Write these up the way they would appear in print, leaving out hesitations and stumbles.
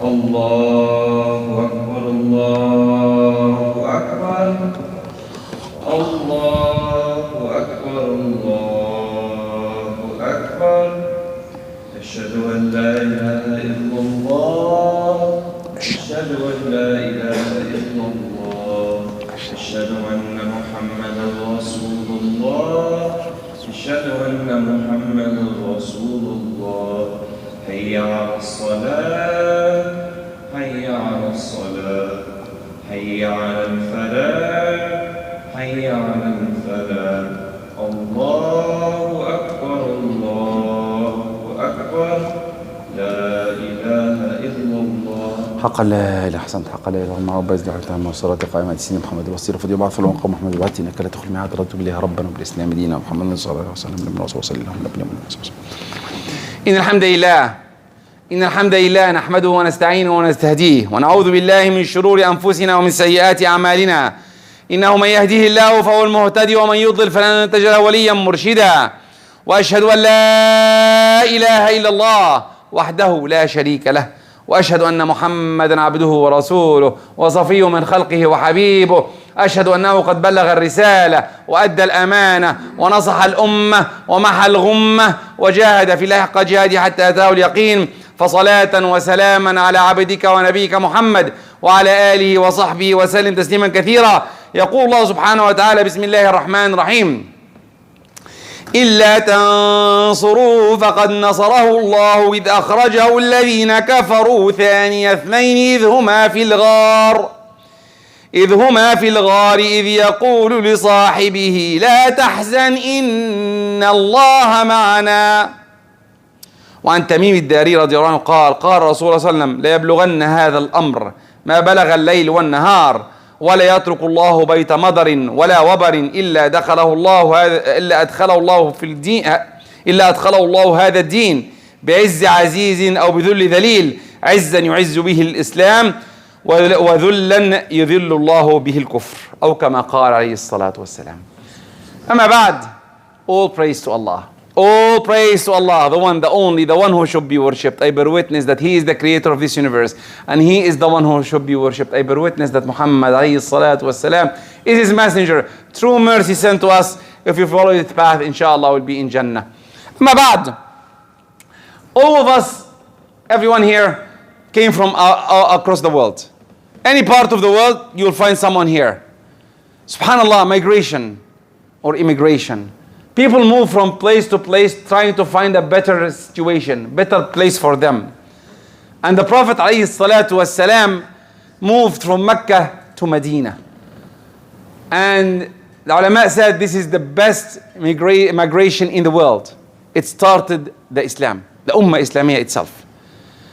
الله أكبر الله أكبر الله أكبر الله أكبر أشهد أن لا إله إلا الله أشهد أن لا إله إلا الله أشهد أن محمدا رسول الله أشهد أن محمدا رسول الله حي على الصلاة حي على الصلاة حي على الفلاح حي على الفلاح الله أكبر الله أكبر لا إله إلا الله حق لا إله أحسنت حق لا إله إلا الله رب العزة والجلال والصلاة قائمة سيدنا محمد الوصير فدي بعض فلو قوم محمد وعدت إنك لا تخلي معاد رد بليها ربنا وبالإسلام دينا محمد صلى الله عليه وسلم لمن رسول صلى الله عليه وسلم. إن الحمد لله نحمده ونستعينه ونستهديه ونعوذ بالله من شرور أنفسنا ومن سيئات أعمالنا إنه من يهديه الله فهو المهتدي ومن يضلل فلن تجد له وليا مرشدا وأشهد أن لا إله إلا الله وحده لا شريك له وأشهد أن محمدا عبده ورسوله وصفيه من خلقه وحبيبه أشهد أنه قد بلغ الرسالة وأدى الأمانة ونصح الأمة ومحى الغمة وجاهد في الله حق جهاده حتى أتاه اليقين فصلاة وسلاما على عبدك ونبيك محمد وعلى آله وصحبه وسلم تسليما كثيرا. يقول الله سبحانه وتعالى بسم الله الرحمن الرحيم إلا تنصروه فقد نصره الله إذ أخرجه الذين كفروا ثاني اثنين إذ هما في الغار إذ يقول لصاحبه لا تحزن إن الله معنا. وعن تميم الداري رضي الله عنه قال رسول الله صلى الله عليه وسلم لا يبلغن هذا الأمر ما بلغ الليل والنهار ولا يترك الله بيت مضر ولا وبر إلا أدخله الله هذا الدين بعز عزيز أو بذل ذليل عزا يعز به الإسلام وذلا يذل الله به الكفر أو كما قال عليه الصلاة والسلام. أما بعد, all praise to Allah. All praise to Allah, the one, the only, the one who should be worshipped. I bear witness that He is the creator of this universe and He is the one who should be worshipped. I bear witness that Muhammad ﷺ is His messenger, true mercy sent to us. If you follow His path, inshallah, will be in Jannah. Ma ba'd. All of us, everyone here, came from across the world. Any part of the world, you will find someone here. Subhanallah, migration or immigration. People move from place to place trying to find a better situation, better place for them. And the Prophet ﷺ moved from Mecca to Medina. And the ulama said this is the best migration in the world. It started the Islam, the Ummah Islamiyah itself.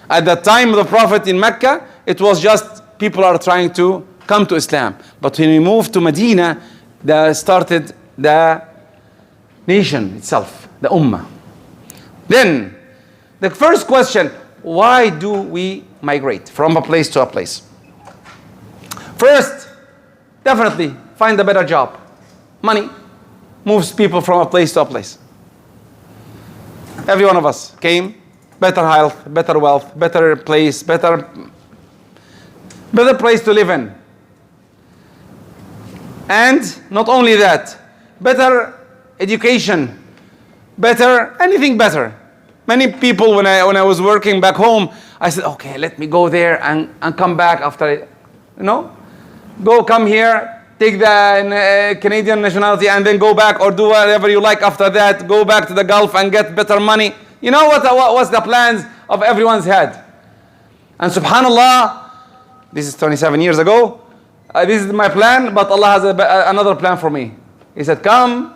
At the time of the Prophet in Mecca, it was just people are trying to come to Islam. But when we moved to Medina, started the nation itself, the Ummah. Then, the first question, why do we migrate from a place to a place? First, definitely find a better job. Money moves people from a place to a place. Every one of us came, better health, better wealth, better place, better place to live in. And not only that, better education, better, anything better. Many people, when I was working back home, I said, okay, let me go there and come back after, come here, take the Canadian nationality and then go back, or do whatever you like after that, go back to the Gulf and get better money. You know what's the plans of everyone's head? And subhanallah, this is 27 years ago, this is my plan, but Allah has another plan for me. He said, come.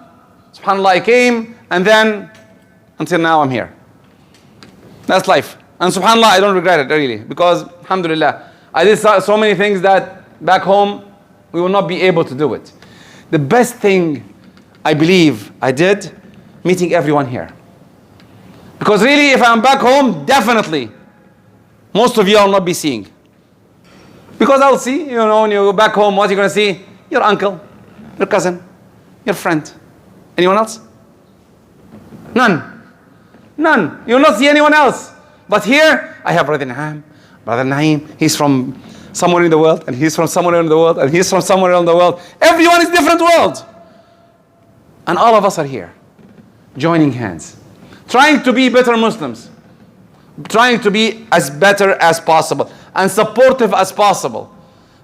SubhanAllah, I came, and then until now I'm here. That's life. And SubhanAllah, I don't regret it really, because alhamdulillah, I did so many things that back home we will not be able to do it. The best thing I believe I did, meeting everyone here. Because really, if I'm back home, definitely most of you will not be seeing. Because I'll see, when you go back home, what you're going to see? Your uncle, your cousin, your friend. Anyone else? None. You will not see anyone else. But here, I have Brother Naham, Brother Naeem, he's from somewhere in the world, and he's from somewhere in the world, and he's from somewhere in the world. Everyone is different world. And all of us are here, joining hands, trying to be better Muslims, trying to be as better as possible and supportive as possible.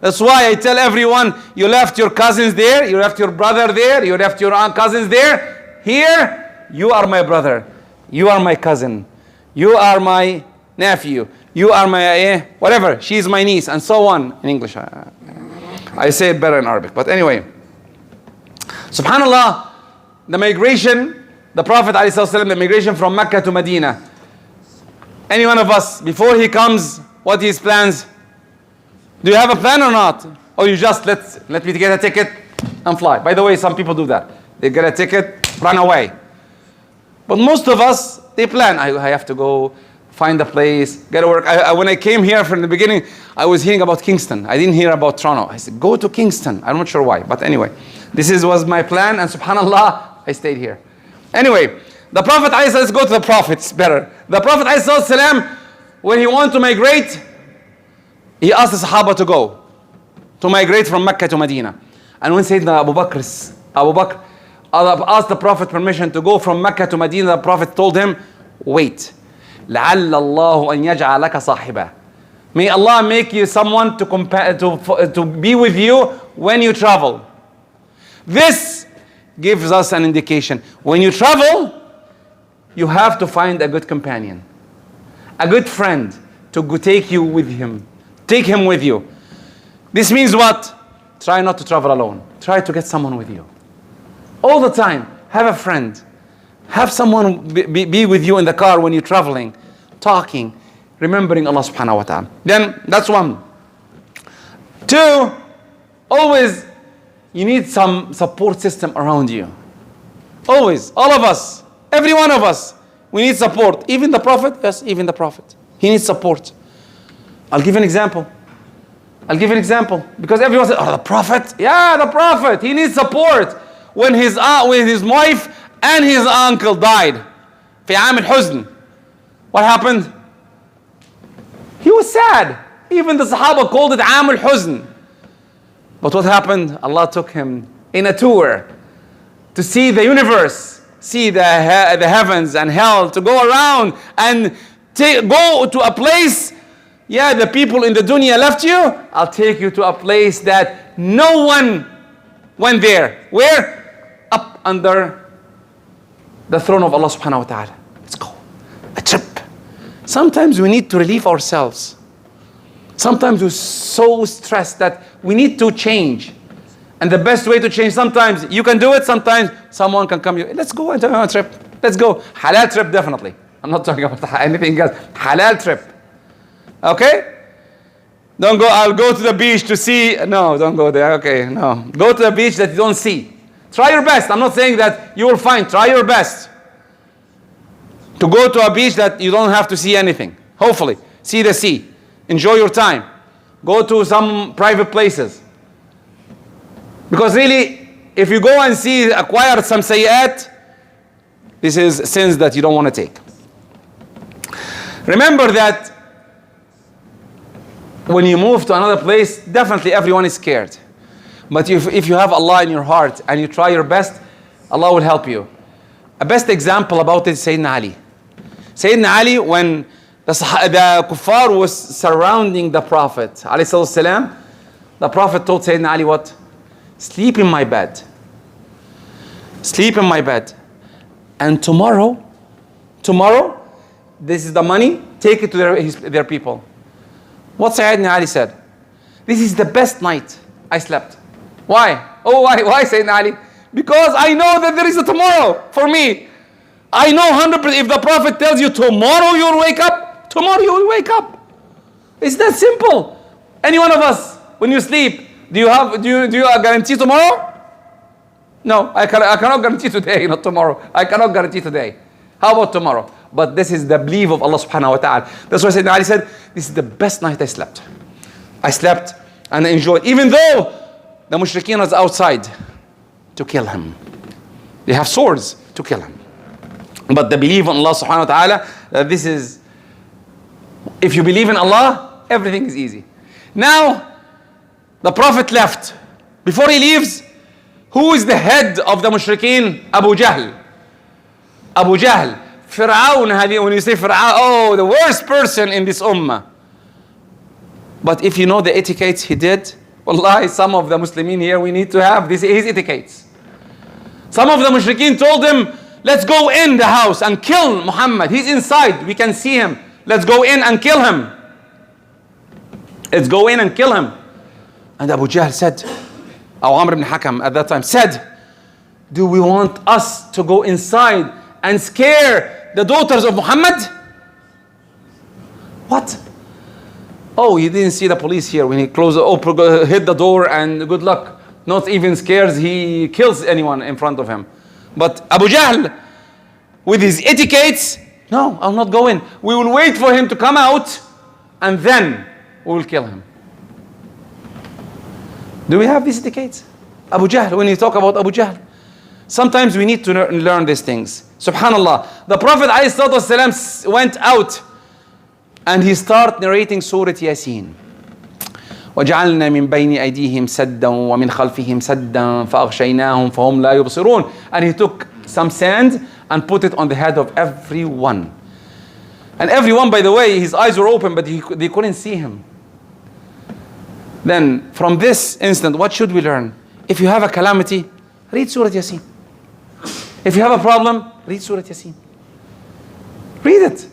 That's why I tell everyone, you left your cousins there, you left your brother there, you left your aunt cousins there. Here, you are my brother, you are my cousin, you are my nephew, you are my whatever, she's my niece, and so on in English. I say it better in Arabic. But anyway, subhanallah, the migration, the Prophet ﷺ, the migration from Mecca to Medina. Any one of us, before he comes, what his plans? Do you have a plan or not? Or you just let me get a ticket and fly? By the way, some people do that. They get a ticket, run away. But most of us, they plan. I have to go find a place, get to work. When I came here from the beginning, I was hearing about Kingston. I didn't hear about Toronto. I said, go to Kingston. I'm not sure why. But anyway, was my plan, and subhanallah, I stayed here. Anyway, the Prophet, let's go to the Prophet, it's better. The Prophet, when he wanted to migrate, he asked the Sahaba to migrate from Mecca to Medina. And when Sayyidina Abu Bakr asked the Prophet permission to go from Mecca to Medina, the Prophet told him, wait. لَعَلَّ اللَّهُ أَن يَجْعَلَكَ صَاحِبًا. May Allah make you someone to be with you when you travel. This gives us an indication. When you travel, you have to find a good companion, a good friend to go take you with him. Take him with you. This means what? Try not to travel alone. Try to get someone with you. All the time, have a friend. Have someone be with you in the car when you're traveling, talking, remembering Allah subhanahu wa ta'ala. Then, that's one. Two, always, you need some support system around you. Always, all of us, every one of us, we need support. Even the Prophet, yes, even the Prophet. He needs support. I'll give an example. Because everyone says, oh, the Prophet? Yeah, the Prophet. He needs support. When his wife and his uncle died, في عام الحزن, what happened? He was sad. Even the Sahaba called it عام الحزن. But what happened? Allah took him in a tour to see the universe, see the heavens and hell, to go around and go to a place. Yeah, the people in the dunya left you. I'll take you to a place that no one went there. Where? Up under the throne of Allah subhanahu wa ta'ala. Let's go. A trip. Sometimes we need to relieve ourselves. Sometimes we're so stressed that we need to change. And the best way to change, sometimes you can do it, sometimes someone can come. Let's go on a trip. Let's go. Halal trip, definitely. I'm not talking about anything else. Halal trip. Okay? Don't go, I'll go to the beach to see. No, don't go there. Okay, no. Go to the beach that you don't see. Try your best. I'm not saying that you will find. Try your best to go to a beach that you don't have to see anything. Hopefully. See the sea. Enjoy your time. Go to some private places. Because really, if you go and acquire some sayyat, this is sins that you don't want to take. Remember that when you move to another place, definitely everyone is scared. But if you have Allah in your heart and you try your best, Allah will help you. A best example about it is Sayyidina Ali. Sayyidina Ali, when the kuffar was surrounding the Prophet ﷺ, the Prophet told Sayyidina Ali what? Sleep in my bed. Sleep in my bed. And tomorrow, this is the money, take it to their people. What Sayyidina Ali said? This is the best night I slept. Why? Oh, why Sayyidina Ali? Because I know that there is a tomorrow for me. I know 100%. If the Prophet tells you tomorrow you will wake up, tomorrow you will wake up. It's that simple. Any one of us, when you sleep, do you guarantee tomorrow? No, I cannot guarantee today, not tomorrow. I cannot guarantee today. How about tomorrow? But this is the belief of Allah subhanahu wa ta'ala. That's why Sayyidina Ali said, this is the best night I slept. I slept and I enjoyed. Even though the mushrikeen was outside to kill him. They have swords to kill him. But the belief in Allah subhanahu wa ta'ala, that this is, if you believe in Allah, everything is easy. Now, the Prophet left. Before he leaves, who is the head of the mushrikeen? Abu Jahl. Abu Jahl. Fir'aun, when you say Fir'aun, oh, the worst person in this ummah. But if you know the etiquettes he did, wallahi, some of the Muslimin here, we need to have his etiquettes. Some of the mushrikeen told him, let's go in the house and kill Muhammad. He's inside, we can see him. Let's go in and kill him. Let's go in and kill him. And Abu Jahl said, or Amr ibn Hakam at that time said, do we want us to go inside and scare the daughters of Muhammad? What? Oh, you didn't see the police here when he hit the door and good luck. Not even scares, he kills anyone in front of him. But Abu Jahl, with his etiquettes, no, I'll not go in. We will wait for him to come out and then we will kill him. Do we have these etiquettes? Abu Jahl, when you talk about Abu Jahl, sometimes we need to learn these things. Subhanallah. The Prophet ﷺ went out and he started narrating Surah Yasin. وَجَعَلْنَا مِنْ بَيْنِ أَيْدِيهِمْ سَدًّا وَمِنْ خَلْفِهِمْ سَدًّا فَأَغْشَيْنَاهُمْ فَهُمْ لَا يُبْصِرُونَ. And he took some sand and put it on the head of everyone. And everyone, by the way, his eyes were open, but they couldn't see him. Then, from this instant, what should we learn? If you have a calamity, read Surah Yasin. If you have a problem, read Surah Yasin. Read it.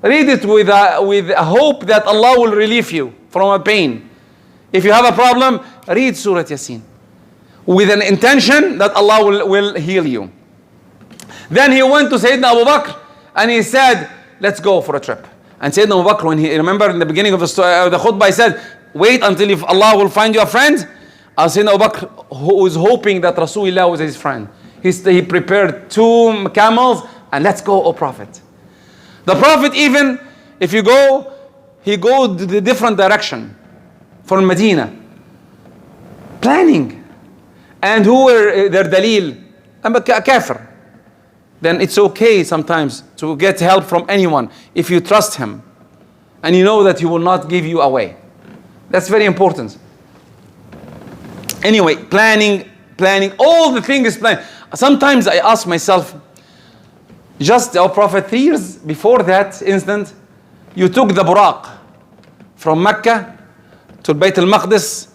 Read it with a hope that Allah will relieve you from a pain. If you have a problem, read Surah Yasin with an intention that Allah will heal you. Then he went to Sayyidina Abu Bakr and he said, let's go for a trip. And Sayyidina Abu Bakr, when he, remember in the beginning of the khutbah, he said, wait until if Allah will find you a friend. Sayyidina Abu Bakr, who was hoping that Rasulullah was his friend, he prepared 2 camels and let's go, O Prophet. The Prophet, even if you go, he goes the different direction from Medina, planning. And who were their dalil? A kafir. Then it's okay sometimes to get help from anyone if you trust him and you know that he will not give you away. That's very important. Anyway, planning, all the things planned. Sometimes I ask myself, just our Prophet 3 years before that incident, you took the Buraq from Mecca to Bayt al-Maqdis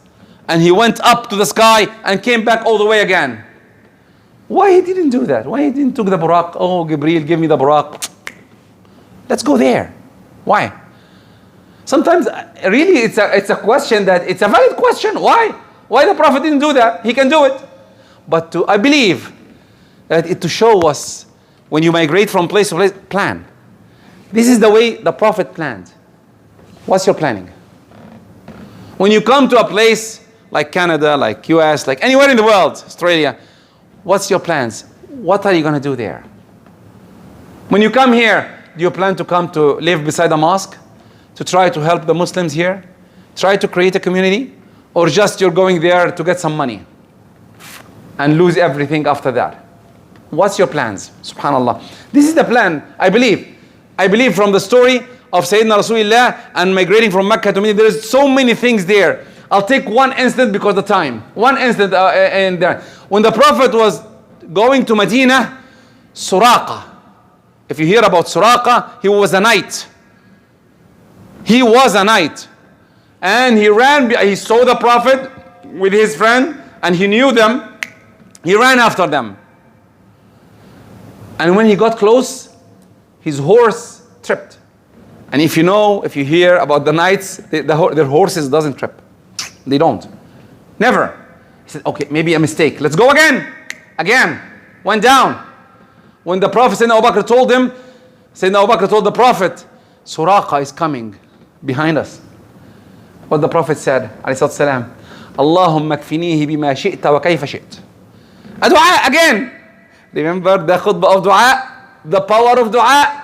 and he went up to the sky and came back all the way again. Why he didn't do that? Why he didn't took the Buraq? Oh, Gabriel, give me the Buraq. Let's go there. Why? Sometimes really it's a question that it's a valid question. Why? Why the Prophet didn't do that? He can do it. But I believe that to show us when you migrate from place to place, plan. This is the way the Prophet planned. What's your planning? When you come to a place like Canada, like US, like anywhere in the world, Australia, what's your plans? What are you going to do there? When you come here, do you plan to come to live beside a mosque? To try to help the Muslims here? Try to create a community? Or just you're going there to get some money and lose everything after that? What's your plans? Subhanallah. This is the plan, I believe. I believe from the story of Sayyidina Rasulullah and migrating from Mecca to Medina, there's so many things there. I'll take one instant because of the time. One instant in there. When the Prophet was going to Medina, Suraqa. If you hear about Suraqa, he was a knight. He was a knight. And he ran, he saw the Prophet with his friend and he knew them. He ran after them. And when he got close, his horse tripped. And if you hear about the knights, their horses doesn't trip. They don't. Never. He said, okay, maybe a mistake. Let's go again. Again. Went down. When the Prophet Sayyidina Abu Bakr told him, Sayyidina Abu Bakr told the Prophet, Suraqa is coming behind us. What the Prophet said, alayhi salam, Allahumma kfinihi bima shi'ta wa kayfa shi'ta. A dua again. Remember the khutbah of dua? The power of dua?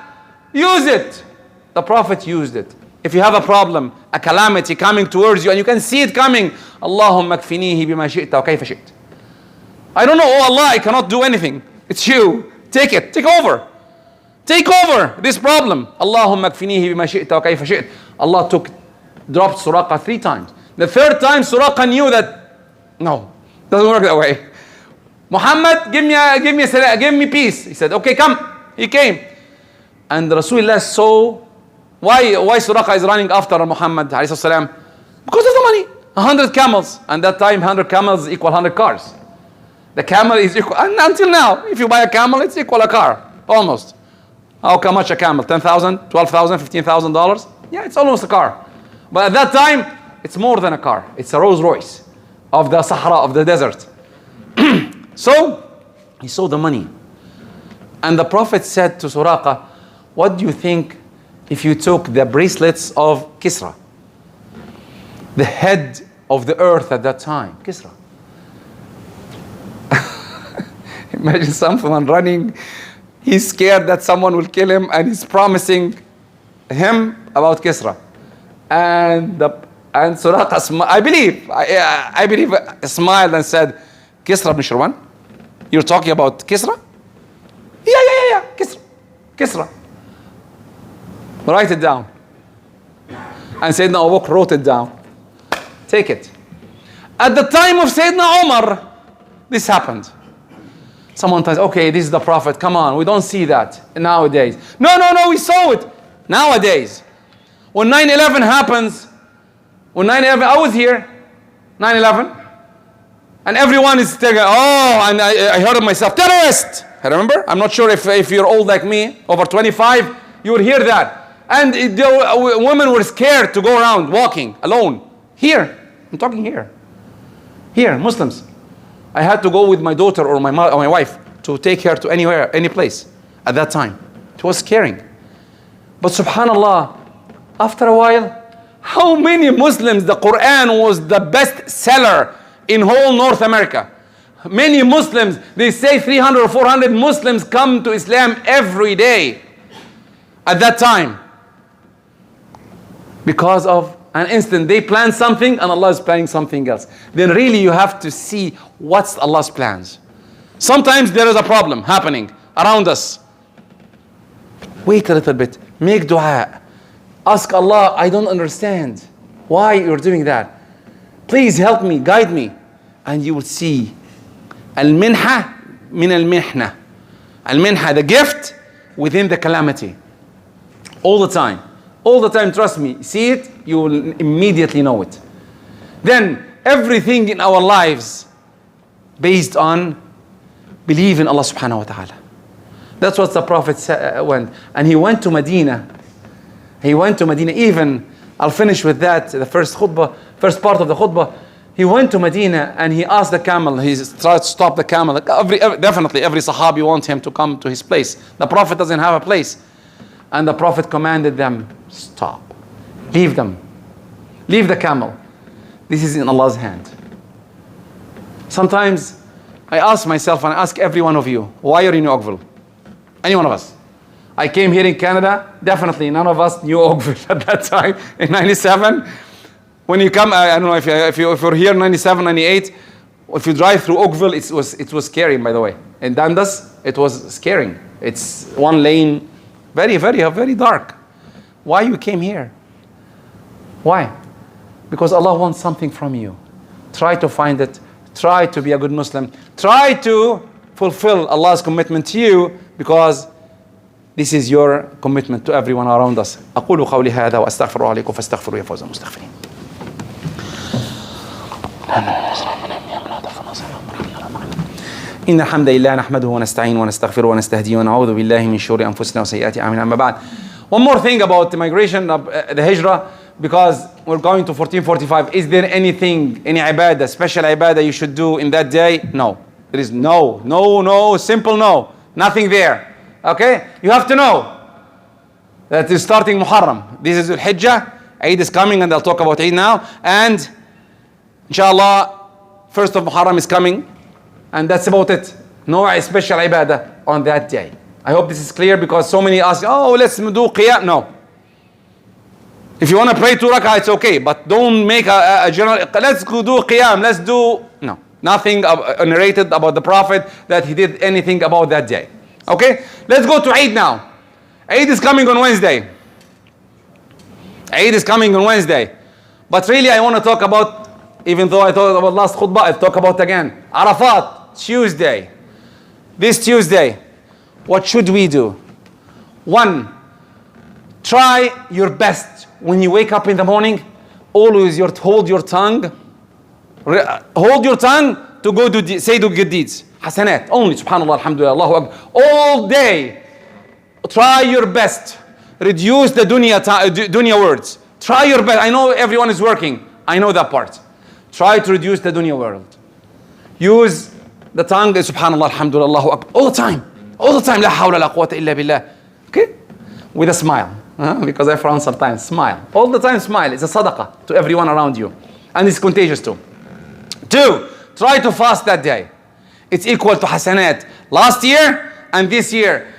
Use it. The Prophet used it. If you have a problem, a calamity coming towards you and you can see it coming, Allahumma kfinihi bima shi'ta wa kayfa shi'ta. I don't know, oh Allah, I cannot do anything. It's you. Take it. Take over. Take over this problem. Allahumma kfinihi bima shi'ta wa kayfa shi'ta. Allah took dropped Suraqa 3 times. The third time, Suraqa knew that, no, doesn't work that way. Muhammad, give me peace. He said, okay, come. He came. And Rasulullah saw, why Suraqa is running after Muhammad alayhi salam? Because of the money. 100 camels. And that time, 100 camels equal 100 cars. The camel is equal, and until now, if you buy a camel, it's equal a car, almost. How much a camel? 10,000, 12,000, $15,000? Yeah, it's almost a car. But at that time, it's more than a car. It's a Rolls Royce of the Sahara, of the desert. So, he saw the money. And the Prophet said to Suraqa, what do you think if you took the bracelets of Kisra? The head of the earth at that time, Kisra. Imagine someone running, he's scared that someone will kill him and he's promising him about Kisra. And Suraqa, I believe, smiled and said, Kisra ibn Shirwan? You're talking about Kisra? Yeah, Kisra. Write it down. And Sayyidina Abu Bakr wrote it down. Take it. At the time of Sayyidina Umar, this happened. Someone says, okay, this is the Prophet. Come on, we don't see that nowadays. No, we saw it nowadays. When 9/11 happens, I was here, 9/11, and everyone is saying, oh, and I heard of myself, terrorist. I remember? I'm not sure if you're old like me, over 25, you would hear that. And women were scared to go around walking alone. Here, I'm talking here. Here, Muslims. I had to go with my daughter or my wife to take her to anywhere, any place at that time. It was scaring. But subhanallah, after a while, how many Muslims, the Quran was the best seller in whole North America. Many Muslims, they say 300 or 400 Muslims come to Islam every day at that time. Because of an instant, they plan something and Allah is planning something else. Then really you have to see what's Allah's plans. Sometimes there is a problem happening around us. Wait a little bit. Make dua. Ask Allah, I don't understand why you're doing that. Please help me, guide me. And you will see al-minha min al-mihna. Al-minha, the gift within the calamity. All the time. All the time, trust me. See it, you will immediately know it. Then, everything in our lives based on believe in Allah subhanahu wa ta'ala. That's what the Prophet went. And he went to Medina. Even, I'll finish with that, the first part of the khutbah. He went to Medina and he asked the camel, he tried to stop the camel. Definitely every Sahabi wants him to come to his place. The Prophet doesn't have a place. And the Prophet commanded them, stop. Leave them. Leave the camel. This is in Allah's hand. Sometimes I ask myself and I ask every one of you, why are you in Oakville? Any one of us. I came here in Canada, definitely none of us knew Oakville at that time, in 97. When you come, I don't know if you're here in 97, 98, if you drive through Oakville, it was scary, by the way. In Dundas, it was scaring. It's one lane, very, very, very dark. Why you came here? Why? Because Allah wants something from you. Try to find it. Try to be a good Muslim. Try to fulfill Allah's commitment to you, because this is your commitment to everyone around us. أقول قولي هذا وأستغفر الله لكم فاستغفروا يا فوز المستغفرين. إن الحمد لله نحمده ونستعين ونستغفره ونستهديه ونعوذ بالله من شرور أنفسنا وسيئات أعمالنا. أما بعد. One more thing about the migration of the hijrah, because we're going to 1445. Is there anything, any ibadah, special ibadah you should do in that day? No. There is no, simple no. Nothing there. Okay? You have to know that is starting Muharram. This is Al-Hijjah. Eid is coming and I'll talk about Eid now. And inshallah, first of Muharram is coming. And that's about it. No special ibadah on that day. I hope this is clear, because so many ask, oh, let's do qiyam. No. If you want to pray 2 rak'ah, it's okay. But don't make a general, let's go do qiyam, let's do, no. Nothing narrated about the Prophet that he did anything about that day. Okay? Let's go to Eid now. Eid is coming on Wednesday. Eid is coming on Wednesday. But really I want to talk about, even though I talked about last khutbah, I'll talk about again. Arafat, Tuesday. This Tuesday, what should we do? One, try your best when you wake up in the morning. Always hold your tongue. Hold your tongue to go say do good deeds. Hasanat only. Subhanallah, alhamdulillah, Allahu Akbar. All day, try your best. Reduce the dunya words. Try your best. I know everyone is working. I know that part. Try to reduce the dunya world. Use the tongue, subhanallah, alhamdulillah, Allahu Akbar, all the time. All the time. La hawla la quwwata illa billah. Okay? With a smile. Because I frown sometimes. Smile. All the time smile. It's a sadaqah to everyone around you. And it's contagious too. Two, try to fast that day. It's equal to hasanat. Last year and this year,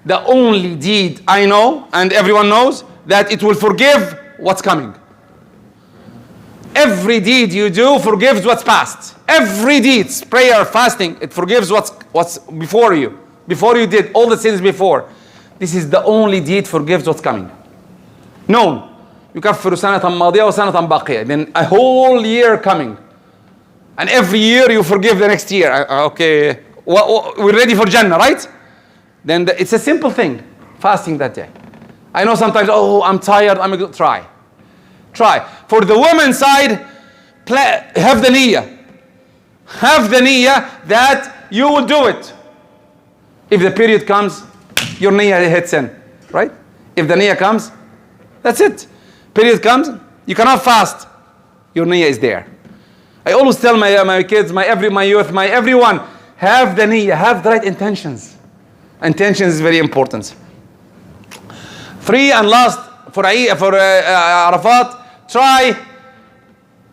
the only deed I know, and everyone knows, that it will forgive what's coming. Every deed you do forgives what's past. Every deed, prayer, fasting, it forgives what's before you. Before you did all the sins before. This is the only deed forgives what's coming. No. يكفر سنة ماضية وسنة باقية. Then a whole year coming. And every year you forgive the next year. Okay, we're ready for Jannah, right? Then it's a simple thing. Fasting that day. I know sometimes, oh, I'm tired, I'm going to try. Try. For the woman's side, have the niyyah. Have the niyyah that you will do it. If the period comes, your niyyah hits in, right? If the niyyah comes, that's it. Period comes, you cannot fast. Your niyyah is there. I always tell my kids, my youth, everyone, have the niyyah, have the right intentions. Intentions is very important. Three and last, for Arafat, try,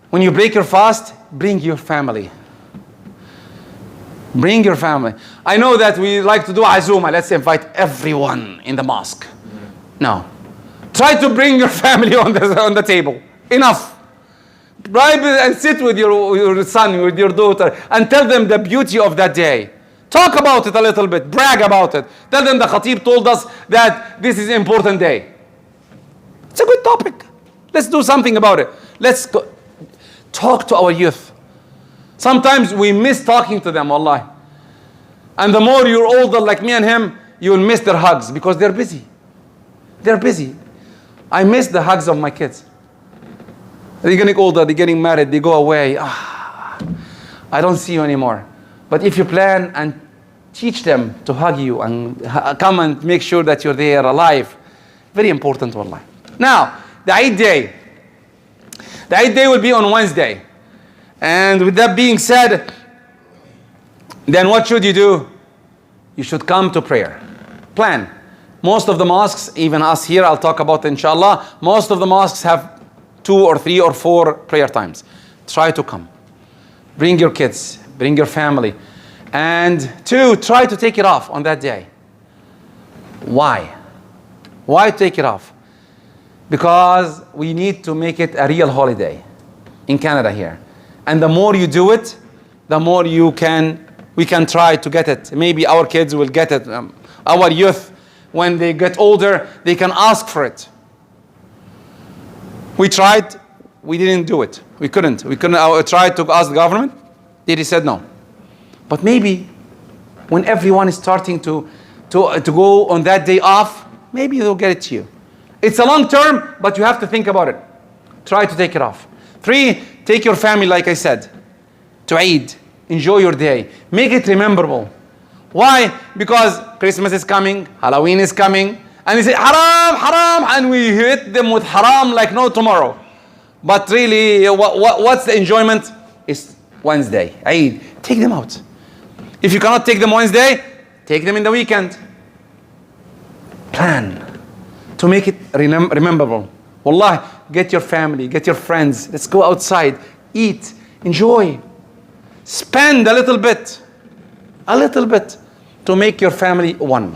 when you break your fast, bring your family. Bring your family. I know that we like to do azuma. Let's invite everyone in the mosque. No. Try to bring your family on the table. Enough. Bribe and sit with your son, with your daughter, and tell them the beauty of that day. Talk about it a little bit. Brag about it. Tell them the Khatib told us that this is an important day. It's a good topic. Let's do something about it. Let's talk to our youth. Sometimes we miss talking to them, wallahi. And the more you're older, like me and him, you will miss their hugs because they're busy. They're busy. I miss the hugs of my kids. They're getting older, they're getting married, they go away. I don't see you anymore. But if you plan and teach them to hug you and come and make sure that you're there alive, very important, wallahi. Now, the Eid day. The Eid day will be on Wednesday. And with that being said, then what should you do? You should come to prayer. Plan. Most of the mosques, even us here, I'll talk about it inshallah, most of the mosques have 2 or 3 or 4 prayer times. Try to come. Bring your kids, bring your family. And 2, try to take it off on that day. Why? Why take it off? Because we need to make it a real holiday in Canada here. And the more you do it, the more we can try to get it. Maybe our kids will get it. Our youth, when they get older, they can ask for it. We tried, we didn't do it. We couldn't. I tried to ask the government. They said no. But maybe when everyone is starting to go on that day off, maybe they'll get it to you. It's a long term, but you have to think about it. Try to take it off. 3, take your family, like I said, to Eid. Enjoy your day. Make it rememberable. Why? Because Christmas is coming, Halloween is coming, and they say, haram, haram, and we hit them with haram like no tomorrow. But really, what's the enjoyment? It's Wednesday, Eid. Take them out. If you cannot take them Wednesday, take them in the weekend. Plan to make it rememberable. Wallah, get your family, get your friends. Let's go outside, eat, enjoy. Spend a little bit to make your family one.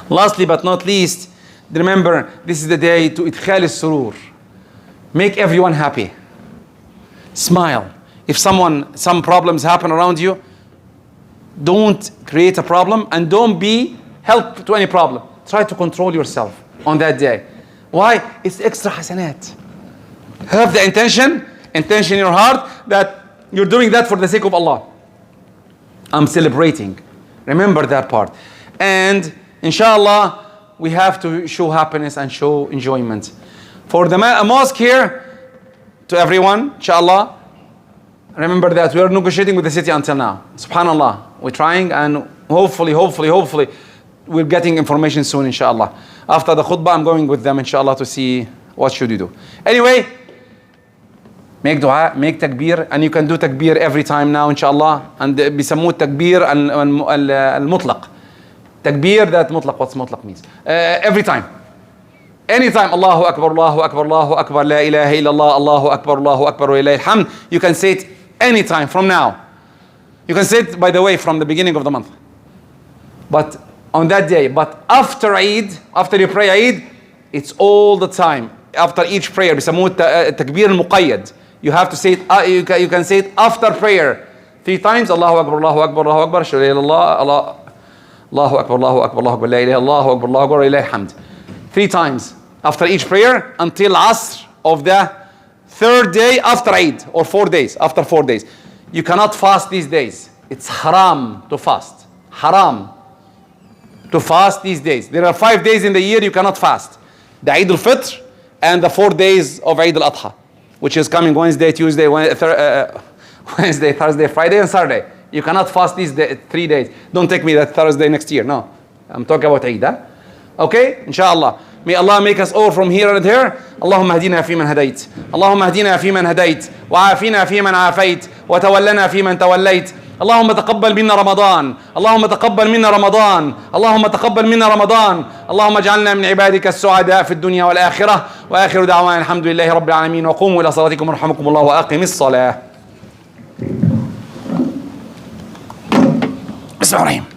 Lastly but not least, remember, this is the day to idkhal al-surur. Make everyone happy. Smile. If some problems happen around you, don't create a problem and don't be help to any problem. Try to control yourself on that day. Why? It's extra hasanat. Have the intention in your heart that you're doing that for the sake of Allah. I'm celebrating. Remember that part. And inshallah, we have to show happiness and show enjoyment. For the mosque here, to everyone, inshallah, remember that we are negotiating with the city until now. Subhanallah. We're trying, and hopefully, we're getting information soon, inshallah. After the khutbah, I'm going with them, inshallah, to see what should you do. Anyway, make dua, make takbir, and you can do takbir every time now, inshallah. And بيسموه التكبير المطلق. Takbir, that mutlaq, what's mutlaq means? Every time. Anytime, Allahu Akbar, Allahu Akbar, Allahu Akbar, La ilaha illallah, Allahu Akbar, Allahu Akbar, wa ilayhi alhamd. You can say it anytime from now. You can say it, by the way, from the beginning of the month. But on that day, but after Eid, after you pray Eid, it's all the time. After each prayer, بيسموه التكبير المقيد. You have to say it, you can say it after prayer 3 times. Allahu Akbar, Allahu Akbar, Allahu Akbar, Shalla ilallah, Allahu Akbar, Allahu Akbar, Allahu Akbar, La ilaha illallah, Allahu Akbar, Allahu Akbar, wa ilayhi alhamd. 3 times after each prayer until Asr of the 3rd day after Eid, or 4 days, after 4 days. You cannot fast these days. It's haram to fast. Haram to fast these days. There are 5 days in the year you cannot fast. The Eid al-Fitr and the 4 days of Eid al-Adha, which is coming Wednesday, Tuesday, Wednesday, Thursday, Friday, and Saturday. You cannot fast these 3 days. Don't take me that Thursday next year. No. I'm talking about Eid. Huh? Okay? Inshallah. May Allah make us all from here and there. اللهم اهدنا فيمن هديت. اللهم اهدنا فيمن هديت. وعافنا فيمن عافيت. وتولنا فيمن توليت. اللهم تقبل منا رمضان. اللهم تقبل منا رمضان. اللهم تقبل منا رمضان. اللهم اجعلنا من عبادك السعداء في الدنيا والآخرة. وآخر دعوانا الحمد لله رب العالمين. وقوموا إلى صلاتكم ورحمكم الله وأقم الصلاة. بسم الله الرحمن الرحيم.